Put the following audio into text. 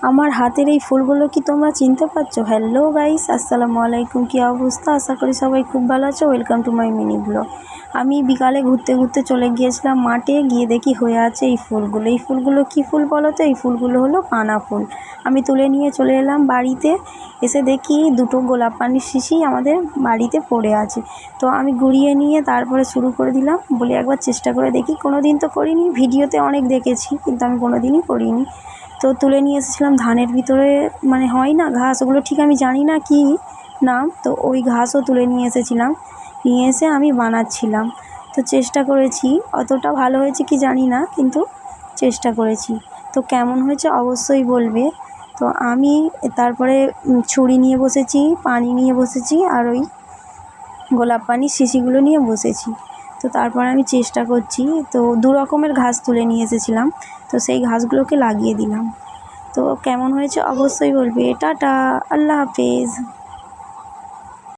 আমার হাতের এই ফুলগুলো কি তোমরা চিনতে পারছো? হ্যালো গাইস, আসসালামু আলাইকুম। কী অবস্থা? আশা করি সবাই খুব ভালো আছো। Welcome to my mini blog. আমি বিকালে ঘুরতে ঘুরতে চলে গিয়েছিলাম মাঠে, গিয়ে দেখি হয়ে আছে এই ফুলগুলো। এই ফুলগুলো কী ফুল বলো তো? এই ফুলগুলো হলো পানা ফুল। আমি তুলে নিয়ে চলে এলাম বাড়িতে। এসে দেখি দুটো গোলাপ পানির শিশি আমাদের বাড়িতে পড়ে আছে। তো আমি ঘুরিয়ে নিয়ে তারপরে শুরু করে দিলাম, বলি একবার চেষ্টা করে দেখি। কোনো দিন তো করিনি, ভিডিওতে অনেক দেখেছি, কিন্তু আমি কোনো দিনই করিনি। তো তুলে নিয়ে এসেছিলাম ধানের ভিতরে, মানে হয় না ঘাস, ওগুলো ঠিক আমি জানি না কি নাম, তো ওই ঘাসও তুলে নিয়ে এসেছিলাম। নিয়ে এসে আমি বানাচ্ছিলাম। তো চেষ্টা করেছি, অতটা ভালো হয়েছে কি জানি না, কিন্তু চেষ্টা করেছি। তো কেমন হয়েছে অবশ্যই বলবে। তো আমি তারপরে ছুরি নিয়ে বসেছি, পানি নিয়ে বসেছি, আর ওই গোলাপ পানির শিশিগুলো নিয়ে বসেছি। তো তারপর আমি চেষ্টা করছি। তো দু রকমের ঘাস তুলে নিয়ে এসেছিলাম, তো সেই ঘাসগুলোকে লাগিয়ে দিলাম। তো কেমন হয়েছে অবশ্যই বলবে। টাটা, আল্লাহ হাফেজ।